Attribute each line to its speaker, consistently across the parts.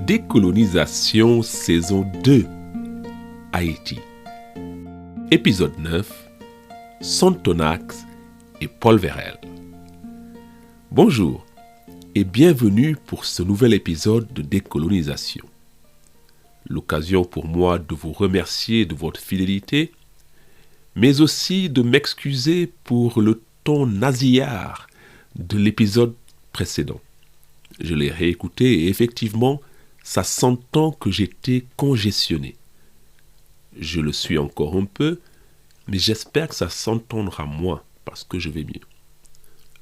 Speaker 1: Décolonisation saison 2, Haïti. Épisode 9, Sonthonax et Paul Vérel. Bonjour et bienvenue pour ce nouvel épisode de Décolonisation. L'occasion pour moi de vous remercier de votre fidélité, mais aussi de m'excuser pour le ton nasillard de l'épisode précédent. Je l'ai réécouté et effectivement, ça s'entend que j'étais congestionné. Je le suis encore un peu, mais j'espère que ça s'entendra moins parce que je vais mieux.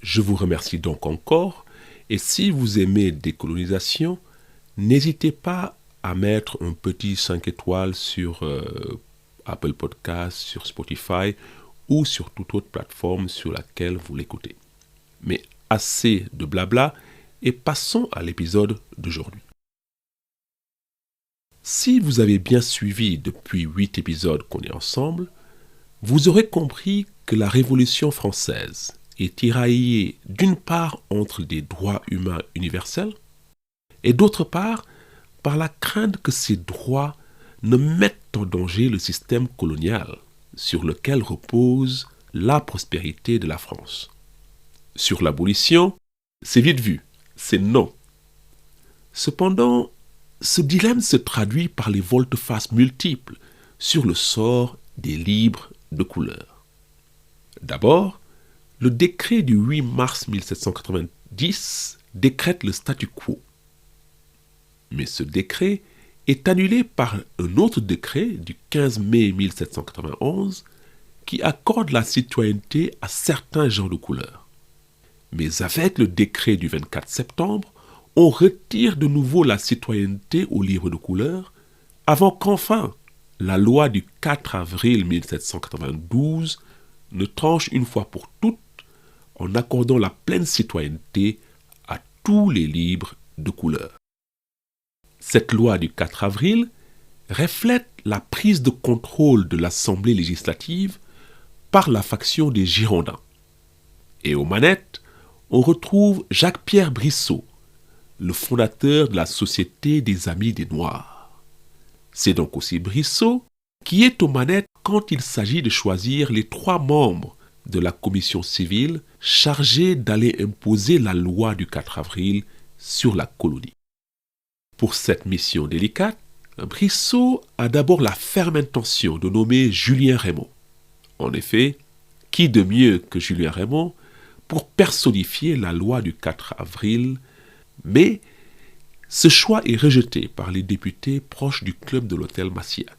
Speaker 1: Je vous remercie donc encore et si vous aimez Décolonisation, n'hésitez pas à mettre un petit 5 étoiles sur Apple Podcasts, sur Spotify ou sur toute autre plateforme sur laquelle vous l'écoutez. Mais assez de blabla et passons à l'épisode d'aujourd'hui. Si vous avez bien suivi depuis 8 épisodes qu'on est ensemble, vous aurez compris que la Révolution française est tiraillée d'une part entre des droits humains universels et d'autre part par la crainte que ces droits ne mettent en danger le système colonial sur lequel repose la prospérité de la France. Sur l'abolition, c'est vite vu, c'est non. Cependant, ce dilemme se traduit par les volte-face multiples sur le sort des libres de couleur. D'abord, le décret du 8 mars 1790 décrète le statu quo. Mais ce décret est annulé par un autre décret du 15 mai 1791 qui accorde la citoyenneté à certains gens de couleur. Mais avec le décret du 24 septembre, on retire de nouveau la citoyenneté aux libres de couleur, avant qu'enfin la loi du 4 avril 1792 ne tranche une fois pour toutes en accordant la pleine citoyenneté à tous les libres de couleur. Cette loi du 4 avril reflète la prise de contrôle de l'Assemblée législative par la faction des Girondins. Et aux manettes, on retrouve Jacques-Pierre Brissot, le fondateur de la Société des Amis des Noirs. C'est donc aussi Brissot qui est aux manettes quand il s'agit de choisir les 3 membres de la commission civile chargée d'aller imposer la loi du 4 avril sur la colonie. Pour cette mission délicate, Brissot a d'abord la ferme intention de nommer Julien Raymond. En effet, qui de mieux que Julien Raymond pour personnifier la loi du 4 avril, mais ce choix est rejeté par les députés proches du club de l'hôtel Massiac.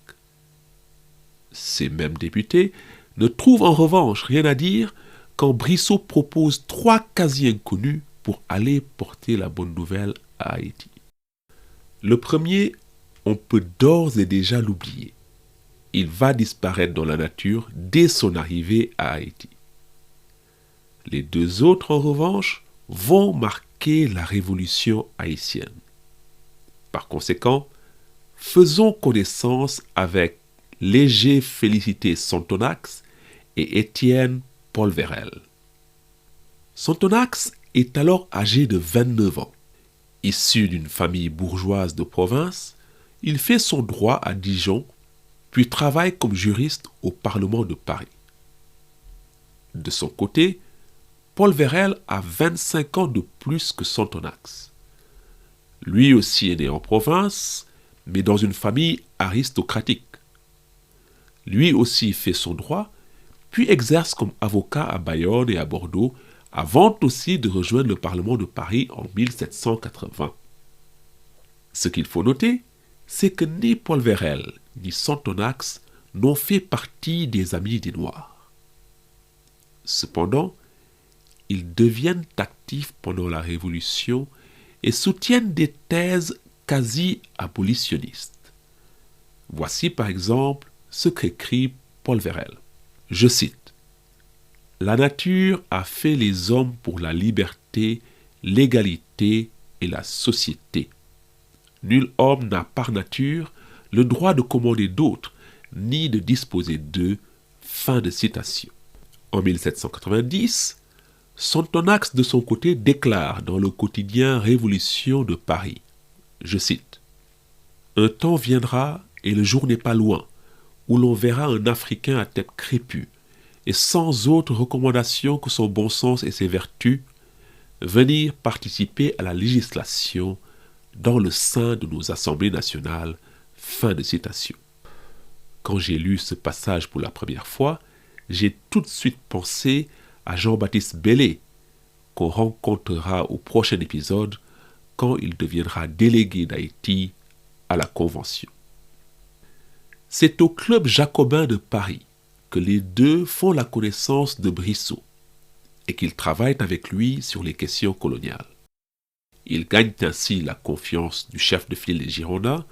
Speaker 1: Ces mêmes députés ne trouvent en revanche rien à dire quand Brissot propose 3 quasi-inconnus pour aller porter la bonne nouvelle à Haïti. Le premier, on peut d'ores et déjà l'oublier. Il va disparaître dans la nature dès son arrivée à Haïti. Les 2 autres, en revanche, vont marquer la révolution haïtienne. Par conséquent, faisons connaissance avec Léger Félicité Sonthonax et Étienne Paul Vérel. Sonthonax est alors âgé de 29 ans. Issu d'une famille bourgeoise de province, il fait son droit à Dijon, puis travaille comme juriste au Parlement de Paris. De son côté, Paul Vérel a 25 ans de plus que Sonthonax. Lui aussi est né en province, mais dans une famille aristocratique. Lui aussi fait son droit, puis exerce comme avocat à Bayonne et à Bordeaux, avant aussi de rejoindre le Parlement de Paris en 1780. Ce qu'il faut noter, c'est que ni Paul Vérel ni Sonthonax n'ont fait partie des Amis des Noirs. Cependant, ils deviennent actifs pendant la Révolution et soutiennent des thèses quasi-abolitionnistes. Voici par exemple ce qu'écrit Paul Vérel. Je cite : « La nature a fait les hommes pour la liberté, l'égalité et la société. Nul homme n'a par nature le droit de commander d'autres, ni de disposer d'eux. » Fin de citation. En 1790, Sonthonax de son côté déclare dans le quotidien Révolution de Paris, je cite, Un temps viendra, et le jour n'est pas loin, où l'on verra un Africain à tête crépue, et sans autre recommandation que son bon sens et ses vertus, venir participer à la législation dans le sein de nos assemblées nationales. » Fin de citation. Quand j'ai lu ce passage pour la première fois, j'ai tout de suite pensé à Jean-Baptiste Bellé, qu'on rencontrera au prochain épisode quand il deviendra délégué d'Haïti à la Convention. C'est au Club jacobin de Paris que les deux font la connaissance de Brissot et qu'ils travaillent avec lui sur les questions coloniales. Ils gagnent ainsi la confiance du chef de file des Girondins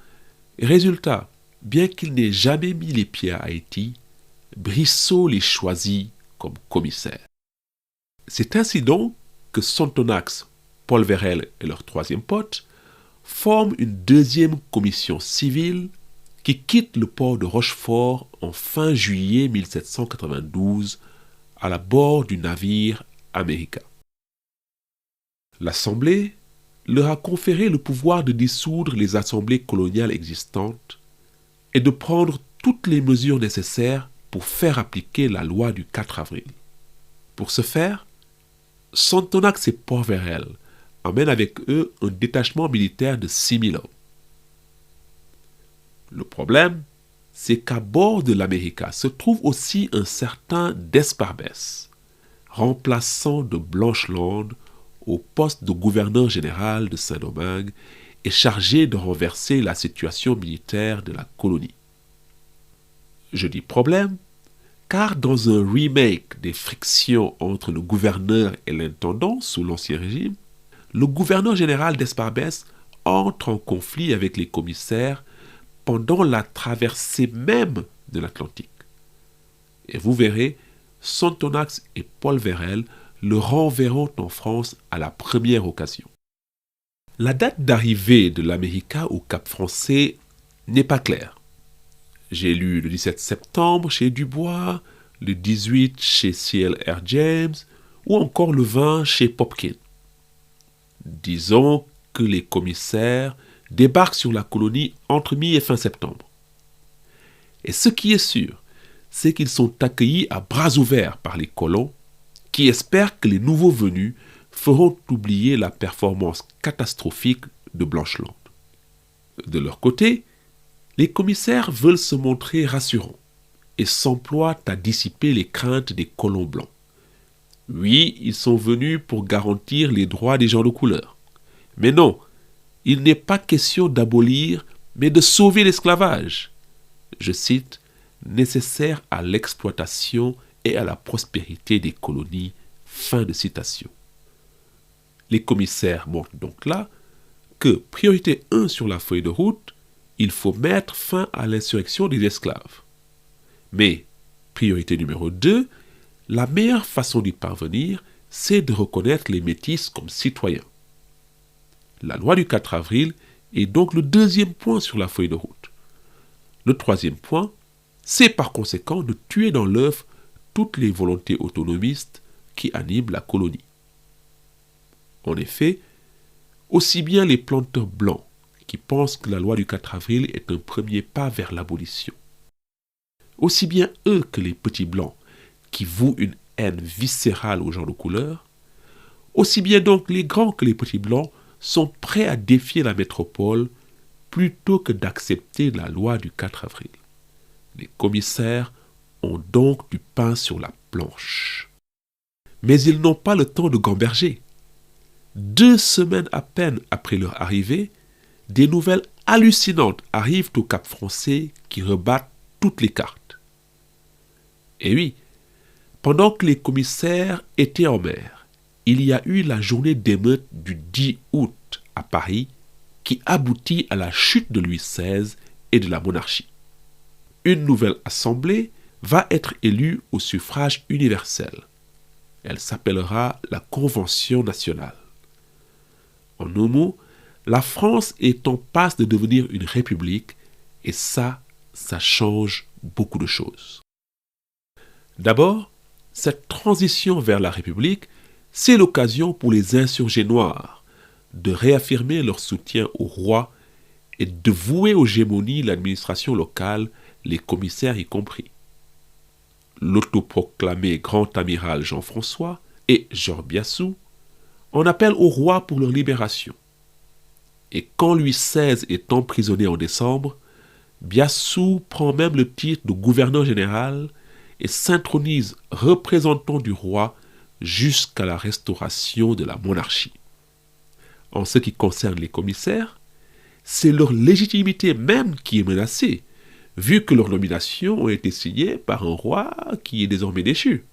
Speaker 1: et résultat, bien qu'il n'ait jamais mis les pieds à Haïti, Brissot les choisit comme commissaires. C'est ainsi donc que Sonthonax, Paul Vérel et leur troisième pote forment une deuxième commission civile qui quitte le port de Rochefort en fin juillet 1792 à la bord du navire America. L'Assemblée leur a conféré le pouvoir de dissoudre les assemblées coloniales existantes et de prendre toutes les mesures nécessaires pour faire appliquer la loi du 4 avril. Pour ce faire, Sonthonax et Port-Vérel emmènent avec eux un détachement militaire de 6000 hommes. Le problème, c'est qu'à bord de l'América se trouve aussi un certain Desparbès, remplaçant de Blancheland au poste de gouverneur général de Saint-Domingue et chargé de renverser la situation militaire de la colonie. Je dis problème, car dans un remake des frictions entre le gouverneur et l'intendant sous l'Ancien Régime, le gouverneur général d'Esparbès entre en conflit avec les commissaires pendant la traversée même de l'Atlantique. Et vous verrez, Sonthonax et Paul Vérel le renverront en France à la première occasion. La date d'arrivée de l'América au Cap Français n'est pas claire. J'ai lu le 17 septembre chez Dubois, le 18 chez C.L.R. James ou encore le 20 chez Popkin. Disons que les commissaires débarquent sur la colonie entre mi et fin septembre. Et ce qui est sûr, c'est qu'ils sont accueillis à bras ouverts par les colons qui espèrent que les nouveaux venus feront oublier la performance catastrophique de Blancheland. De leur côté, les commissaires veulent se montrer rassurants et s'emploient à dissiper les craintes des colons blancs. Oui, ils sont venus pour garantir les droits des gens de couleur. Mais non, il n'est pas question d'abolir, mais de sauver l'esclavage. Je cite, nécessaire à l'exploitation et à la prospérité des colonies. Fin de citation. Les commissaires montrent donc là que, priorité 1 sur la feuille de route, il faut mettre fin à l'insurrection des esclaves. Mais, priorité numéro 2, la meilleure façon d'y parvenir, c'est de reconnaître les métis comme citoyens. La loi du 4 avril est donc le deuxième point sur la feuille de route. Le troisième point, c'est par conséquent de tuer dans l'œuf toutes les volontés autonomistes qui animent la colonie. En effet, aussi bien les planteurs blancs qui pensent que la loi du 4 avril est un premier pas vers l'abolition, aussi bien eux que les petits blancs qui vouent une haine viscérale aux gens de couleur, aussi bien donc les grands que les petits blancs sont prêts à défier la métropole plutôt que d'accepter la loi du 4 avril. Les commissaires ont donc du pain sur la planche. Mais ils n'ont pas le temps de gamberger. 2 semaines à peine après leur arrivée, des nouvelles hallucinantes arrivent au Cap Français qui rebattent toutes les cartes. Et oui, pendant que les commissaires étaient en mer, il y a eu la journée d'émeute du 10 août à Paris qui aboutit à la chute de Louis XVI et de la monarchie. Une nouvelle assemblée va être élue au suffrage universel. Elle s'appellera la Convention nationale. En un mot, la France est en passe de devenir une république et ça change beaucoup de choses. D'abord, cette transition vers la République, c'est l'occasion pour les insurgés noirs de réaffirmer leur soutien au roi et de vouer aux gémonies l'administration locale, les commissaires y compris. L'autoproclamé grand amiral Jean-François et Georges Biassou en appellent au roi pour leur libération. Et quand Louis XVI est emprisonné en décembre, Biassou prend même le titre de gouverneur général et s'intronise représentant du roi jusqu'à la restauration de la monarchie. En ce qui concerne les commissaires, c'est leur légitimité même qui est menacée, vu que leurs nominations ont été signées par un roi qui est désormais déchu.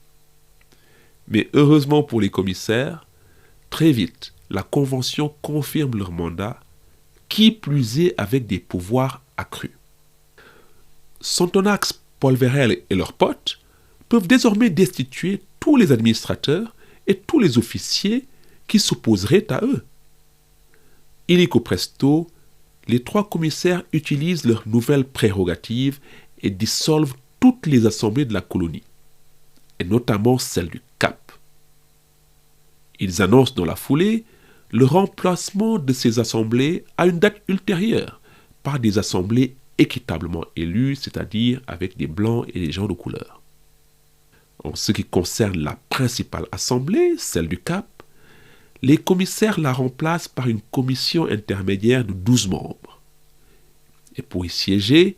Speaker 1: Mais heureusement pour les commissaires, très vite, la Convention confirme leur mandat, qui plus est avec des pouvoirs accrus. Santonax, Paul Vérel et leurs potes peuvent désormais destituer tous les administrateurs et tous les officiers qui s'opposeraient à eux. Illico presto, les trois commissaires utilisent leurs nouvelles prérogatives et dissolvent toutes les assemblées de la colonie, et notamment celle du Cap. Ils annoncent dans la foulée le remplacement de ces assemblées à une date ultérieure par des assemblées équitablement élues, c'est-à-dire avec des blancs et des gens de couleur. En ce qui concerne la principale assemblée, celle du Cap, les commissaires la remplacent par une commission intermédiaire de 12 membres. Et pour y siéger,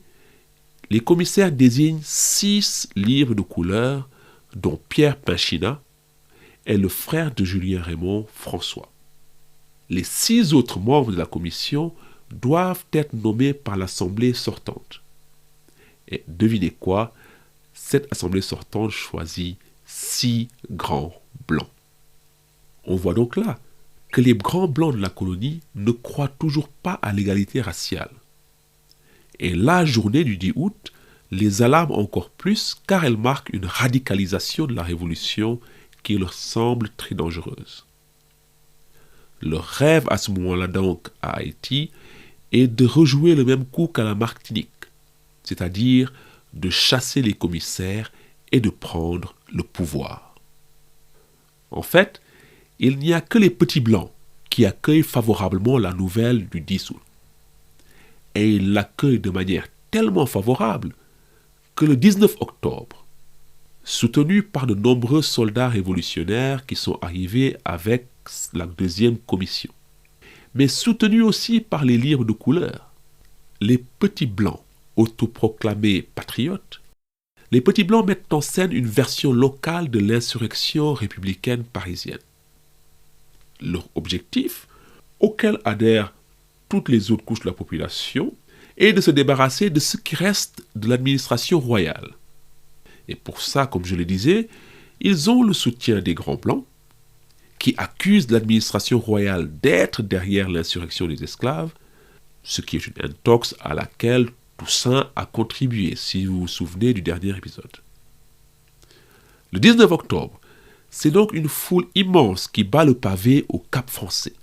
Speaker 1: les commissaires désignent 6 livres de couleur, dont Pierre Pinchina est le frère de Julien Raymond, François. Les 6 autres membres de la commission doivent être nommés par l'assemblée sortante. Et devinez quoi, cette assemblée sortante choisit 6 grands blancs. On voit donc là que les grands blancs de la colonie ne croient toujours pas à l'égalité raciale. Et la journée du 10 août les alarme encore plus car elle marque une radicalisation de la révolution qui leur semble très dangereuse. Leur rêve à ce moment-là donc à Haïti est de rejouer le même coup qu'à la Martinique, c'est-à-dire de chasser les commissaires et de prendre le pouvoir. En fait, il n'y a que les petits blancs qui accueillent favorablement la nouvelle du 10 août. Et ils l'accueillent de manière tellement favorable que le 19 octobre, soutenus par de nombreux soldats révolutionnaires qui sont arrivés avec la deuxième commission, mais soutenus aussi par les livres de couleur, les petits blancs autoproclamés patriotes, les petits blancs mettent en scène une version locale de l'insurrection républicaine parisienne. Leur objectif, auquel adhèrent toutes les autres couches de la population, est de se débarrasser de ce qui reste de l'administration royale. Et pour ça, comme je le disais, ils ont le soutien des grands blancs, qui accusent l'administration royale d'être derrière l'insurrection des esclaves, ce qui est une intox à laquelle Toussaint a contribué, si vous vous souvenez du dernier épisode. Le 19 octobre, c'est donc une foule immense qui bat le pavé au Cap français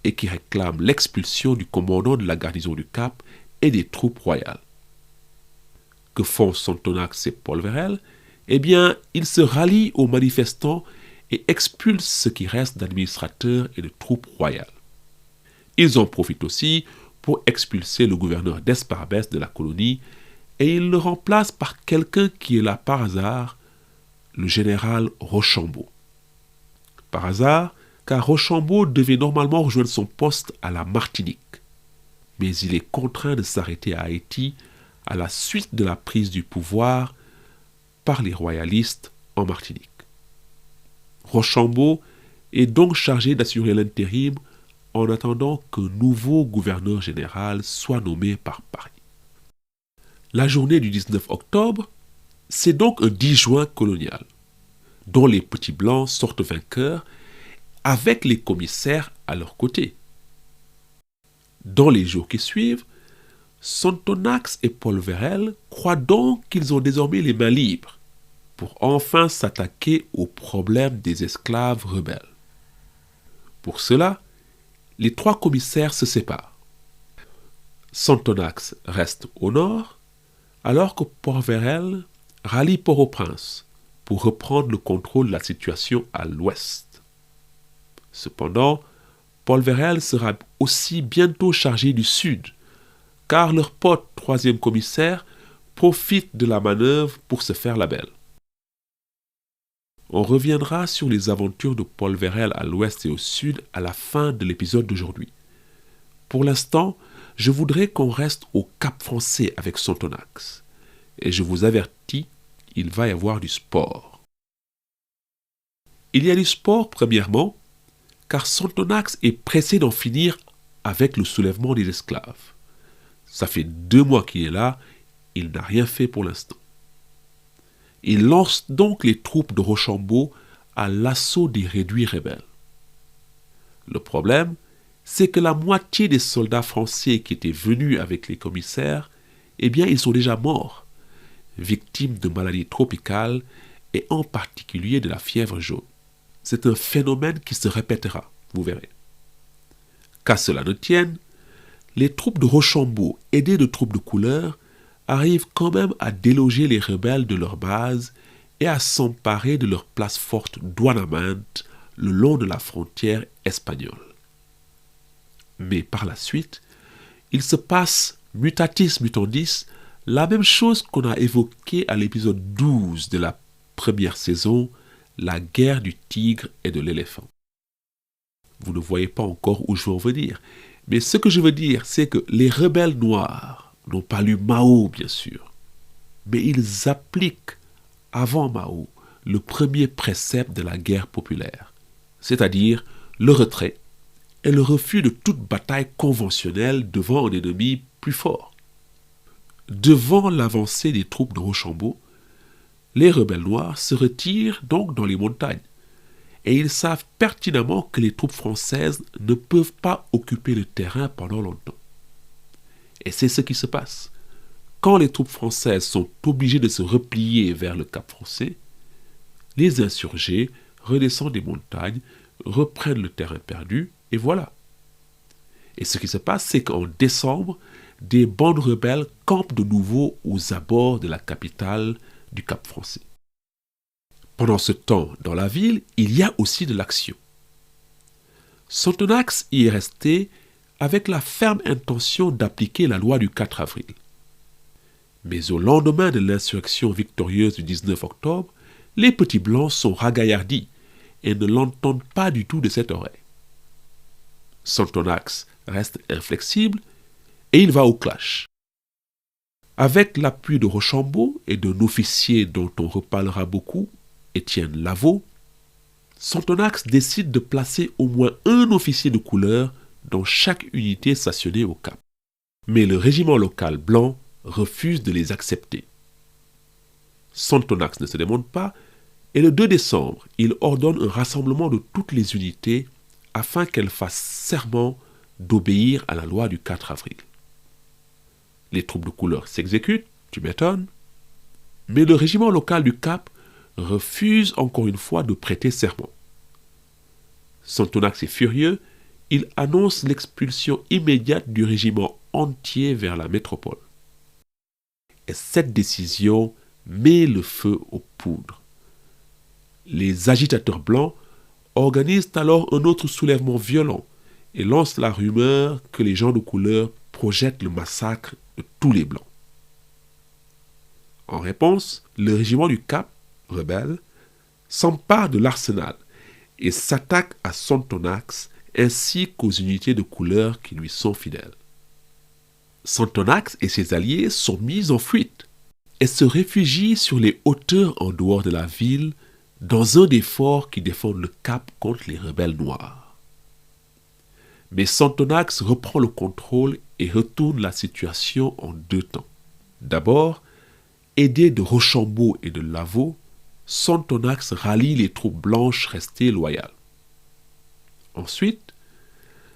Speaker 1: et qui réclame l'expulsion du commandant de la garnison du Cap et des troupes royales. Que font Santonax et Paul Vérel? Eh bien, ils se rallient aux manifestants et expulsent ce qui reste d'administrateurs et de troupes royales. Ils en profitent aussi pour expulser le gouverneur d'Esparbès de la colonie et ils le remplacent par quelqu'un qui est là par hasard, le général Rochambeau. Par hasard, car Rochambeau devait normalement rejoindre son poste à la Martinique. Mais il est contraint de s'arrêter à Haïti à la suite de la prise du pouvoir par les royalistes en Martinique. Rochambeau est donc chargé d'assurer l'intérim en attendant qu'un nouveau gouverneur général soit nommé par Paris. La journée du 19 octobre, c'est donc un 10 juin colonial, dont les petits blancs sortent vainqueurs avec les commissaires à leur côté. Dans les jours qui suivent, Santonax et Paul Vérel croient donc qu'ils ont désormais les mains libres pour enfin s'attaquer au problème des esclaves rebelles. Pour cela, les trois commissaires se séparent. Santonax reste au nord, alors que Paul Vérel rallie Port-au-Prince pour reprendre le contrôle de la situation à l'ouest. Cependant, Paul Vérel sera aussi bientôt chargé du sud, car leur pote troisième commissaire profite de la manœuvre pour se faire la belle. On reviendra sur les aventures de Paul Vérel à l'ouest et au sud à la fin de l'épisode d'aujourd'hui. Pour l'instant, je voudrais qu'on reste au Cap Français avec Sontonax. Et je vous avertis, il va y avoir du sport. Il y a du sport, premièrement, car Sontonax est pressé d'en finir avec le soulèvement des esclaves. Ça fait 2 mois qu'il est là, il n'a rien fait pour l'instant. Il lance donc les troupes de Rochambeau à l'assaut des réduits rebelles. Le problème, c'est que la moitié des soldats français qui étaient venus avec les commissaires, eh bien, ils sont déjà morts, victimes de maladies tropicales et en particulier de la fièvre jaune. C'est un phénomène qui se répétera, vous verrez. Qu'à cela ne tienne, les troupes de Rochambeau, aidées de troupes de couleur, arrivent quand même à déloger les rebelles de leur base et à s'emparer de leur place forte Douanaminte le long de la frontière espagnole. Mais par la suite, il se passe, mutatis mutandis, la même chose qu'on a évoquée à l'épisode 12 de la première saison, la guerre du tigre et de l'éléphant. Vous ne voyez pas encore où je veux en venir, mais ce que je veux dire, c'est que les rebelles noirs n'ont pas lu Mao, bien sûr, mais ils appliquent, avant Mao, le premier précepte de la guerre populaire, c'est-à-dire le retrait et le refus de toute bataille conventionnelle devant un ennemi plus fort. Devant l'avancée des troupes de Rochambeau, les rebelles noirs se retirent donc dans les montagnes, et ils savent pertinemment que les troupes françaises ne peuvent pas occuper le terrain pendant longtemps. Et c'est ce qui se passe. Quand les troupes françaises sont obligées de se replier vers le Cap Français, les insurgés redescendent des montagnes, reprennent le terrain perdu, et voilà. Et ce qui se passe, c'est qu'en décembre, des bandes rebelles campent de nouveau aux abords de la capitale du Cap Français. Pendant ce temps, dans la ville, il y a aussi de l'action. Sontonax y est resté avec la ferme intention d'appliquer la loi du 4 avril. Mais au lendemain de l'insurrection victorieuse du 19 octobre, les petits blancs sont ragaillardis et ne l'entendent pas du tout de cette oreille. Sontonax reste inflexible et il va au clash. Avec l'appui de Rochambeau et d'un officier dont on reparlera beaucoup, Étienne Lavaux, Sontonax décide de placer au moins un officier de couleur dans chaque unité stationnée au Cap. Mais le régiment local blanc refuse de les accepter. Sontonax ne se démonte pas et le 2 décembre, il ordonne un rassemblement de toutes les unités afin qu'elles fassent serment d'obéir à la loi du 4 avril. Les troupes de couleur s'exécutent, tu m'étonnes, mais le régiment local du Cap refuse encore une fois de prêter serment. Sontonax est furieux, il annonce l'expulsion immédiate du régiment entier vers la métropole. Et cette décision met le feu aux poudres. Les agitateurs blancs organisent alors un autre soulèvement violent et lancent la rumeur que les gens de couleur projettent le massacre de tous les blancs. En réponse, le régiment du Cap, rebelle, s'empare de l'arsenal et s'attaque à Sontonax ainsi qu'aux unités de couleur qui lui sont fidèles. Sontonax et ses alliés sont mis en fuite et se réfugient sur les hauteurs en dehors de la ville dans un des forts qui défendent le Cap contre les rebelles noirs. Mais Sontonax reprend le contrôle et retourne la situation en 2 temps. D'abord, aidé de Rochambeau et de Lavaux, Sontonax rallie les troupes blanches restées loyales. Ensuite,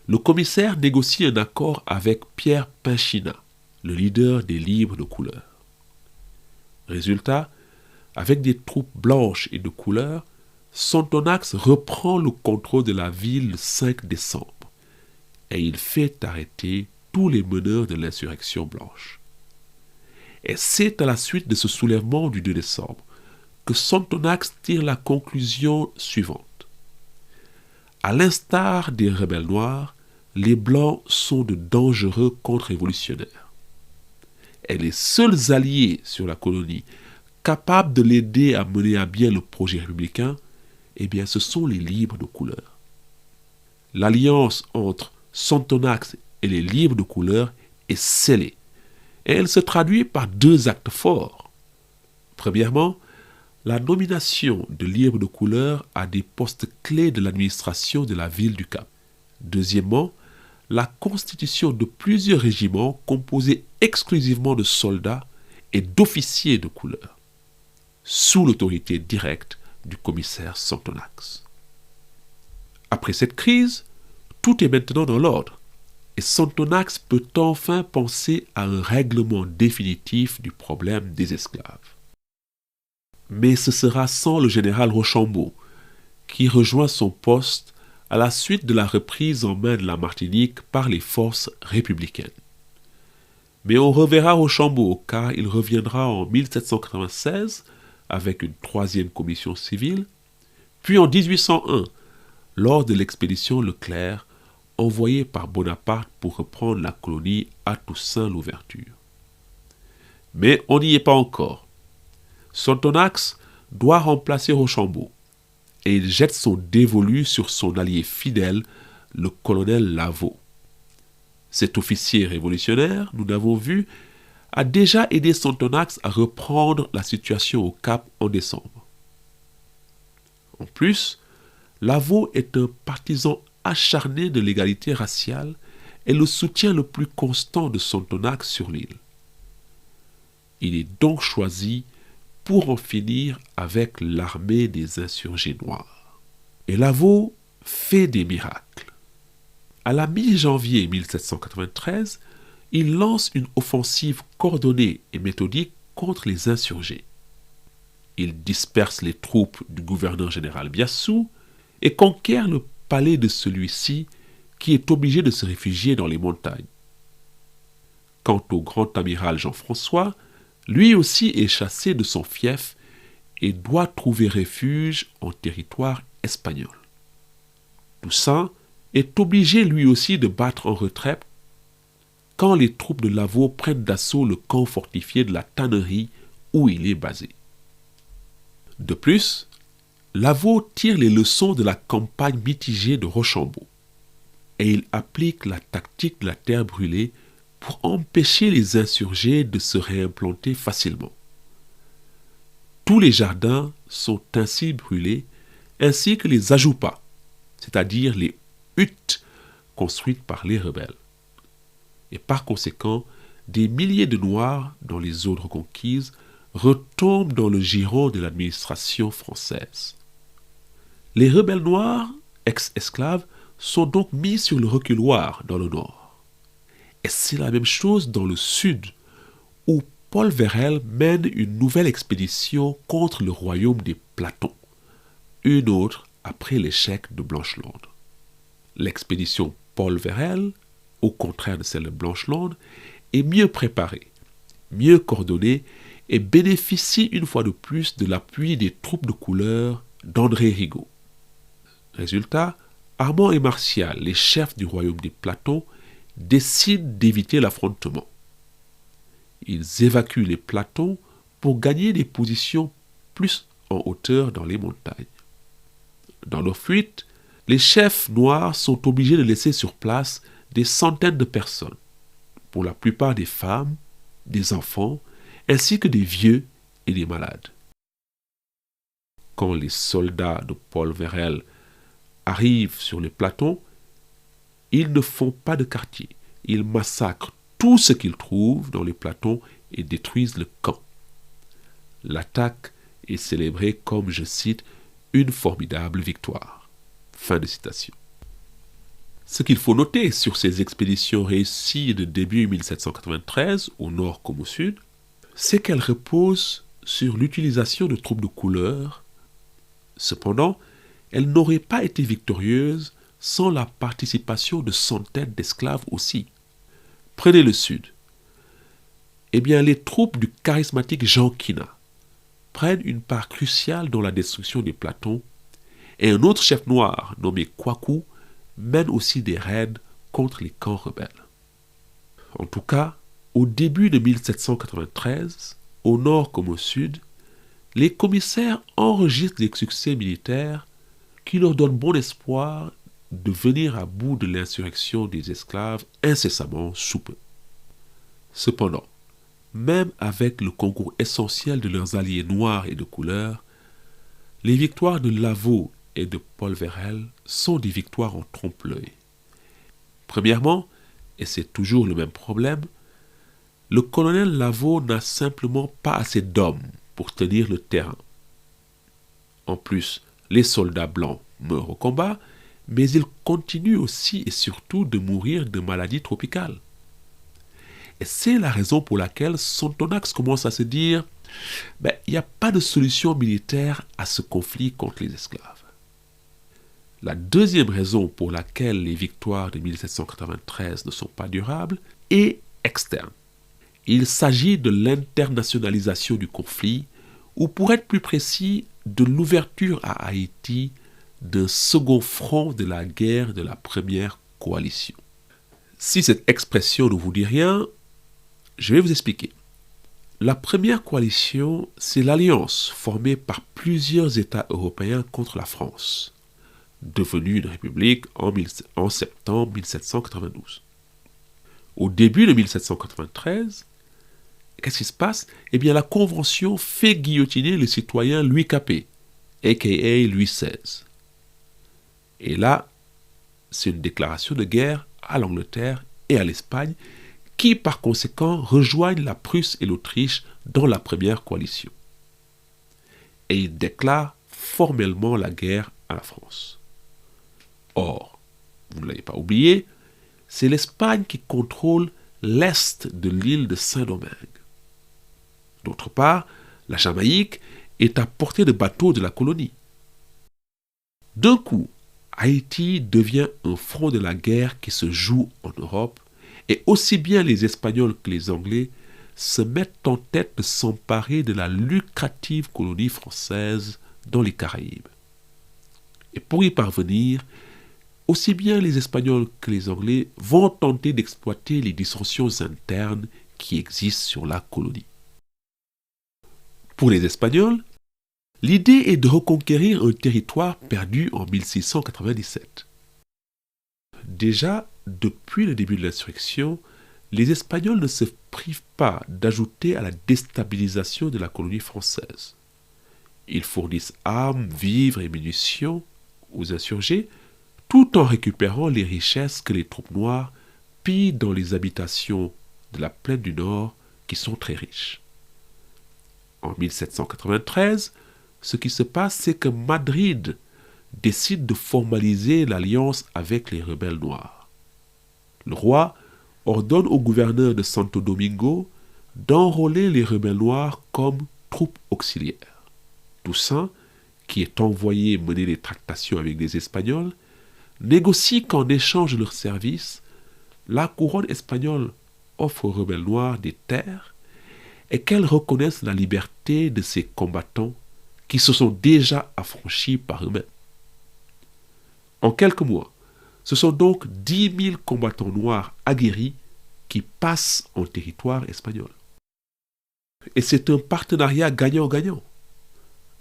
Speaker 1: le commissaire négocie un accord avec Pierre Pinchina, le leader des libres de couleur. Résultat, avec des troupes blanches et de couleur, Sontonax reprend le contrôle de la ville le 5 décembre et il fait arrêter tous les meneurs de l'insurrection blanche. Et c'est à la suite de ce soulèvement du 2 décembre que Sontonax tire la conclusion suivante. À l'instar des rebelles noirs, les Blancs sont de dangereux contre-révolutionnaires. et les seuls alliés sur la colonie capables de l'aider à mener à bien le projet républicain, eh bien, ce sont les libres de couleur. L'alliance entre Sonthonax et les libres de couleur est scellée, et elle se traduit par deux actes forts. Premièrement, la nomination de libres de couleur à des postes clés de l'administration de la ville du Cap. Deuxièmement, la constitution de plusieurs régiments composés exclusivement de soldats et d'officiers de couleur, sous l'autorité directe du commissaire Sonthonax. Après cette crise, tout est maintenant dans l'ordre, et Sonthonax peut enfin penser à un règlement définitif du problème des esclaves. Mais ce sera sans le général Rochambeau, qui rejoint son poste à la suite de la reprise en main de la Martinique par les forces républicaines. Mais on reverra Rochambeau car il reviendra en 1796 avec une troisième commission civile, puis en 1801 lors de l'expédition Leclerc envoyée par Bonaparte pour reprendre la colonie à Toussaint Louverture. Mais on n'y est pas encore. Sonthonax doit remplacer Rochambeau et il jette son dévolu sur son allié fidèle, le colonel Lavaux. Cet officier révolutionnaire, nous l'avons vu, a déjà aidé Sonthonax à reprendre la situation au Cap en décembre. En plus, Lavaux est un partisan acharné de l'égalité raciale et le soutien le plus constant de Sonthonax sur l'île. Il est donc choisi pour en finir avec l'armée des insurgés noirs. Et Lavaux fait des miracles. À la mi-janvier 1793, il lance une offensive coordonnée et méthodique contre les insurgés. Il disperse les troupes du gouverneur général Biassou et conquiert le palais de celui-ci qui est obligé de se réfugier dans les montagnes. Quant au grand amiral Jean-François, lui aussi est chassé de son fief et doit trouver refuge en territoire espagnol. Toussaint est obligé lui aussi de battre en retraite quand les troupes de Lavaux prennent d'assaut le camp fortifié de la tannerie où il est basé. De plus, Lavaux tire les leçons de la campagne mitigée de Rochambeau et il applique la tactique de la terre brûlée pour empêcher les insurgés de se réimplanter facilement. Tous les jardins sont ainsi brûlés, ainsi que les ajoupas, c'est-à-dire les huttes construites par les rebelles. Et par conséquent, des milliers de Noirs dans les zones reconquises retombent dans le giron de l'administration française. Les rebelles noirs, ex-esclaves, sont donc mis sur le reculoir dans le nord. Et c'est la même chose dans le sud, où Paul Vérel mène une nouvelle expédition contre le royaume des Platons, une autre après l'échec de Blancheland. L'expédition Paul Vérel, au contraire de celle de Blancheland, est mieux préparée, mieux coordonnée et bénéficie une fois de plus de l'appui des troupes de couleur d'André Rigaud. Résultat, Armand et Martial, les chefs du royaume des Platons, décident d'éviter l'affrontement. Ils évacuent les Platons pour gagner des positions plus en hauteur dans les montagnes. Dans leur fuite, les chefs noirs sont obligés de laisser sur place des centaines de personnes, pour la plupart des femmes, des enfants, ainsi que des vieux et des malades. Quand les soldats de Paul Vérel arrivent sur les Platons, ils ne font pas de quartier. Ils massacrent tout ce qu'ils trouvent dans les Platons et détruisent le camp. L'attaque est célébrée comme, je cite, une formidable victoire. Fin de citation. Ce qu'il faut noter sur ces expéditions réussies de début 1793, au nord comme au sud, c'est qu'elles reposent sur l'utilisation de troupes de couleur. Cependant, elles n'auraient pas été victorieuses sans la participation de centaines d'esclaves aussi. Prenez le sud. Eh bien, les troupes du charismatique Jean Quina prennent une part cruciale dans la destruction des Platons, et un autre chef noir nommé Kwaku mène aussi des raids contre les camps rebelles. En tout cas, Au début de 1793, au nord comme au sud, les commissaires enregistrent des succès militaires qui leur donnent bon espoir de venir à bout de l'insurrection des esclaves incessamment sous peu. Cependant, même avec le concours essentiel de leurs alliés noirs et de couleur, les victoires de Lavaux et de Paul Vérel sont des victoires en trompe-l'œil. Premièrement, et c'est toujours le même problème, le colonel Lavaux n'a simplement pas assez d'hommes pour tenir le terrain. En plus, les soldats blancs meurent au combat, mais ils continuent aussi et surtout de mourir de maladies tropicales. Et c'est la raison pour laquelle Sontonax commence à se dire il n'y a pas de solution militaire à ce conflit contre les esclaves. La deuxième raison pour laquelle les victoires de 1793 ne sont pas durables est externe. Il s'agit de l'internationalisation du conflit, ou pour être plus précis, de l'ouverture à Haïti d'un second front de la guerre de la première coalition. Si cette expression ne vous dit rien, je vais vous expliquer. La première coalition, c'est l'alliance formée par plusieurs États européens contre la France, devenue une république en septembre 1792. Au début de 1793, qu'est-ce qui se passe? Eh bien, la Convention fait guillotiner le citoyen Louis Capet, a.k.a. Louis XVI. Et là, c'est une déclaration de guerre à l'Angleterre et à l'Espagne, qui par conséquent rejoignent la Prusse et l'Autriche dans la première coalition. Et il déclare formellement la guerre à la France. Or, vous ne l'avez pas oublié, c'est l'Espagne qui contrôle l'est de l'île de Saint-Domingue. D'autre part, la Jamaïque est à portée de bateau de la colonie. D'un coup, Haïti devient un front de la guerre qui se joue en Europe, et aussi bien les Espagnols que les Anglais se mettent en tête de s'emparer de la lucrative colonie française dans les Caraïbes. Et pour y parvenir, aussi bien les Espagnols que les Anglais vont tenter d'exploiter les dissensions internes qui existent sur la colonie. Pour les Espagnols, l'idée est de reconquérir un territoire perdu en 1697. Déjà, depuis le début de l'insurrection, les Espagnols ne se privent pas d'ajouter à la déstabilisation de la colonie française. Ils fournissent armes, vivres et munitions aux insurgés, tout en récupérant les richesses que les troupes noires pillent dans les habitations de la plaine du Nord, qui sont très riches. En 1793, ce qui se passe, c'est que Madrid décide de formaliser l'alliance avec les rebelles noirs. Le roi ordonne au gouverneur de Santo Domingo d'enrôler les rebelles noirs comme troupes auxiliaires. Toussaint, qui est envoyé mener des tractations avec les Espagnols, négocie qu'en échange de leurs services, la couronne espagnole offre aux rebelles noirs des terres et qu'elle reconnaisse la liberté de ces combattants qui se sont déjà affranchis par eux-mêmes. En quelques mois, ce sont donc 10 000 combattants noirs aguerris qui passent en territoire espagnol. Et c'est un partenariat gagnant-gagnant.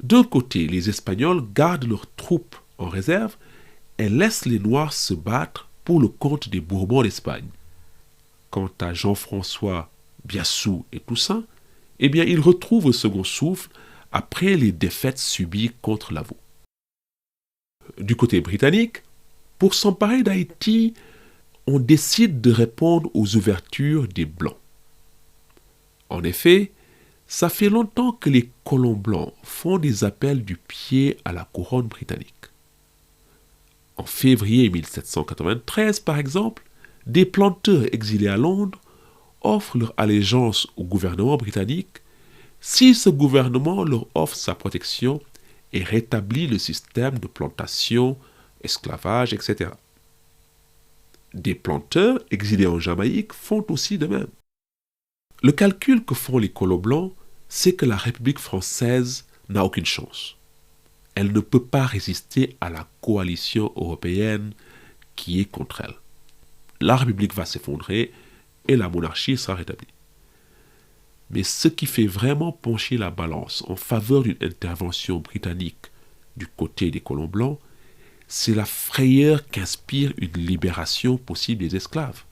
Speaker 1: D'un côté, les Espagnols gardent leurs troupes en réserve et laissent les Noirs se battre pour le compte des Bourbons d'Espagne. Quant à Jean-François, Biassou et Toussaint, eh bien, ils retrouvent le second souffle après les défaites subies contre Lavaux. Du côté britannique, pour s'emparer d'Haïti, on décide de répondre aux ouvertures des Blancs. En effet, ça fait longtemps que les colons blancs font des appels du pied à la couronne britannique. En février 1793, par exemple, des planteurs exilés à Londres offrent leur allégeance au gouvernement britannique si ce gouvernement leur offre sa protection et rétablit le système de plantation, esclavage, etc. Des planteurs exilés en Jamaïque font aussi de même. Le calcul que font les colons blancs, c'est que la République française n'a aucune chance. Elle ne peut pas résister à la coalition européenne qui est contre elle. La République va s'effondrer et la monarchie sera rétablie. Mais ce qui fait vraiment pencher la balance en faveur d'une intervention britannique du côté des colons blancs, c'est la frayeur qu'inspire une libération possible des esclaves.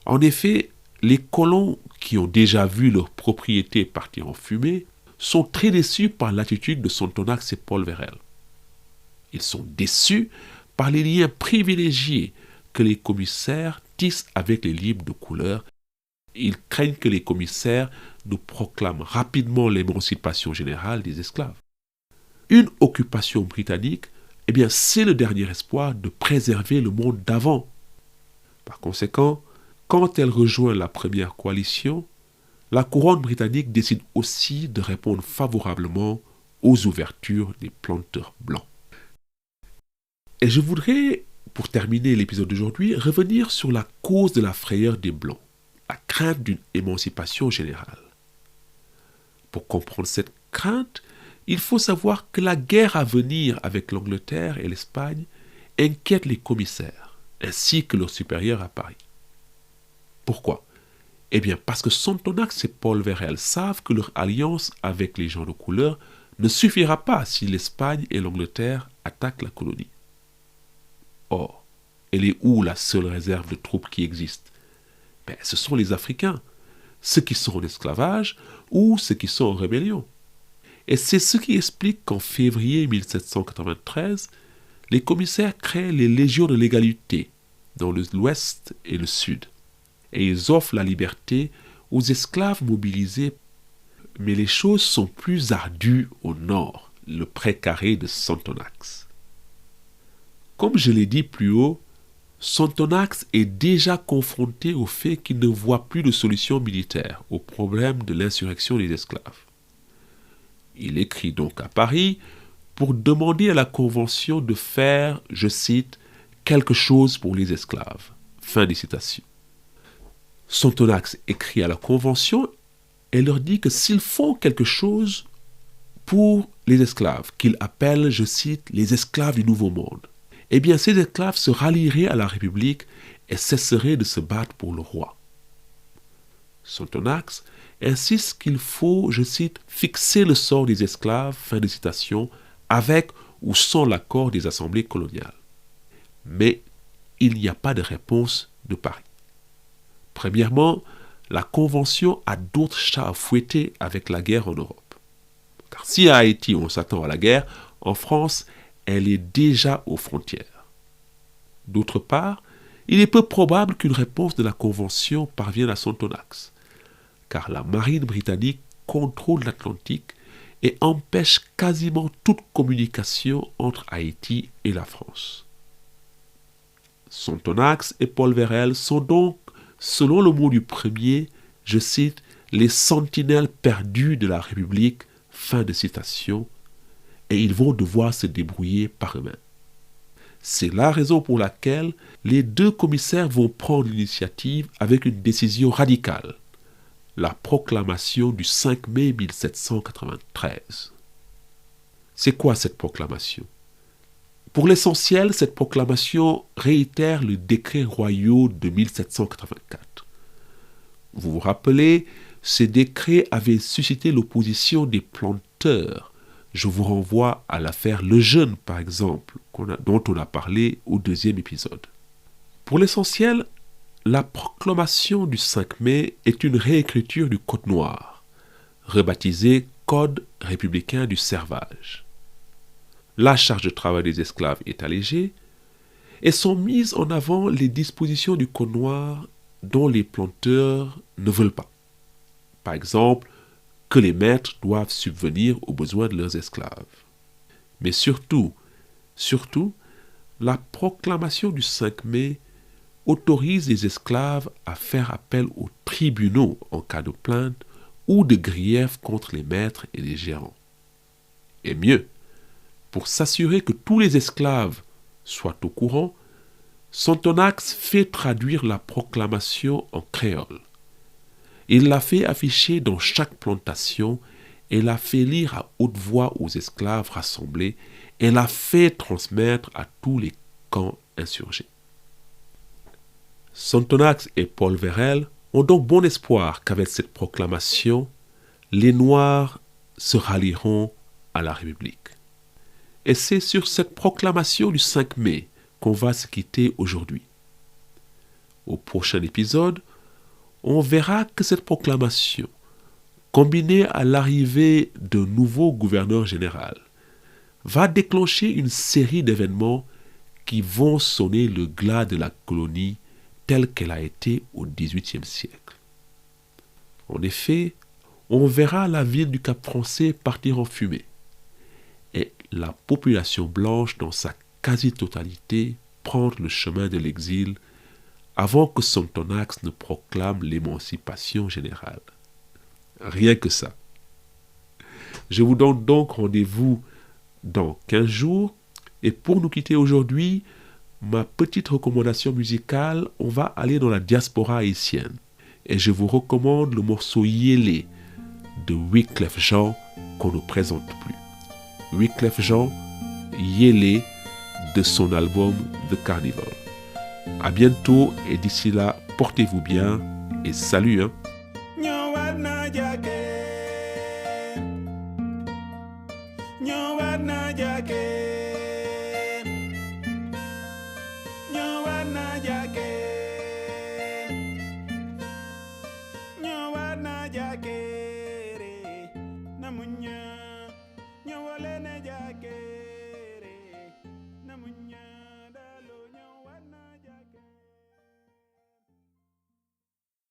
Speaker 1: En effet, les colons qui ont déjà vu leurs propriétés partir en fumée sont très déçus par l'attitude de Sonthonax et Paul Vérel. Ils sont déçus par les liens privilégiés que les commissaires tissent avec les libres de couleur. Ils craignent que les commissaires nous proclament rapidement l'émancipation générale des esclaves. Une occupation britannique, c'est le dernier espoir de préserver le monde d'avant. Par conséquent, quand elle rejoint la première coalition, la couronne britannique décide aussi de répondre favorablement aux ouvertures des planteurs blancs. Et je voudrais, pour terminer l'épisode d'aujourd'hui, revenir sur la cause de la frayeur des Blancs, la crainte d'une émancipation générale. Pour comprendre cette crainte, il faut savoir que la guerre à venir avec l'Angleterre et l'Espagne inquiète les commissaires, ainsi que leurs supérieurs à Paris. Pourquoi ? Parce que Sonthonax et Paul Vérel savent que leur alliance avec les gens de couleur ne suffira pas si l'Espagne et l'Angleterre attaquent la colonie. Or, elle est où la seule réserve de troupes qui existe ? Ce sont les Africains, ceux qui sont en esclavage ou ceux qui sont en rébellion. Et c'est ce qui explique qu'en février 1793, les commissaires créent les Légions de l'égalité dans l'Ouest et le Sud. Et ils offrent la liberté aux esclaves mobilisés. Mais les choses sont plus ardues au nord, le pré-carré de Sonthonax. Comme je l'ai dit plus haut, Sonthonax est déjà confronté au fait qu'il ne voit plus de solution militaire au problème de l'insurrection des esclaves. Il écrit donc à Paris pour demander à la Convention de faire, je cite, « quelque chose pour les esclaves ». Fin des citations. Sonthonax écrit à la Convention et leur dit que s'ils font quelque chose pour les esclaves, qu'il appelle, je cite, « les esclaves du Nouveau Monde », ces esclaves se rallieraient à la République et cesseraient de se battre pour le roi. Sonthonax insiste qu'il faut, je cite, « fixer le sort des esclaves », fin de citation, avec ou sans l'accord des assemblées coloniales. Mais il n'y a pas de réponse de Paris. Premièrement, la Convention a d'autres chats à fouetter avec la guerre en Europe. Car si à Haïti on s'attend à la guerre, en France, elle est déjà aux frontières. D'autre part, il est peu probable qu'une réponse de la Convention parvienne à Sonthonax, car la marine britannique contrôle l'Atlantique et empêche quasiment toute communication entre Haïti et la France. Sonthonax et Paul Vérel sont donc, selon le mot du premier, je cite, « les sentinelles perdues de la République », fin de citation, et ils vont devoir se débrouiller par eux-mêmes. C'est la raison pour laquelle les deux commissaires vont prendre l'initiative avec une décision radicale, la proclamation du 5 mai 1793. C'est quoi cette proclamation ? Pour l'essentiel, cette proclamation réitère le décret royaux de 1784. Vous vous rappelez, ces décrets avaient suscité l'opposition des planteurs. Je vous renvoie à l'affaire Lejeune, par exemple, dont on a parlé au deuxième épisode. Pour l'essentiel, la proclamation du 5 mai est une réécriture du Code noir, rebaptisé Code républicain du servage. La charge de travail des esclaves est allégée et sont mises en avant les dispositions du Code noir dont les planteurs ne veulent pas. Par exemple, que les maîtres doivent subvenir aux besoins de leurs esclaves. Mais surtout, la proclamation du 5 mai autorise les esclaves à faire appel aux tribunaux en cas de plainte ou de grief contre les maîtres et les gérants. Et mieux, pour s'assurer que tous les esclaves soient au courant, Sonthonax fait traduire la proclamation en créole. Il l'a fait afficher dans chaque plantation et l'a fait lire à haute voix aux esclaves rassemblés et l'a fait transmettre à tous les camps insurgés. Sonthonax et Paul Vérel ont donc bon espoir qu'avec cette proclamation, les Noirs se rallieront à la République. Et c'est sur cette proclamation du 5 mai qu'on va se quitter aujourd'hui. Au prochain épisode, on verra que cette proclamation, combinée à l'arrivée d'un nouveau gouverneur général, va déclencher une série d'événements qui vont sonner le glas de la colonie telle qu'elle a été au XVIIIe siècle. En effet, on verra la ville du Cap-Français partir en fumée et la population blanche dans sa quasi-totalité prendre le chemin de l'exil avant que Sonthonax ne proclame l'émancipation générale. Rien que ça. Je vous donne donc rendez-vous dans 15 jours. Et pour nous quitter aujourd'hui, ma petite recommandation musicale, on va aller dans la diaspora haïtienne. Et je vous recommande le morceau Yélé de Wyclef Jean qu'on ne présente plus. Wyclef Jean, Yélé de son album The Carnival. À bientôt et d'ici là, portez-vous bien et salut hein.
Speaker 2: Jackie.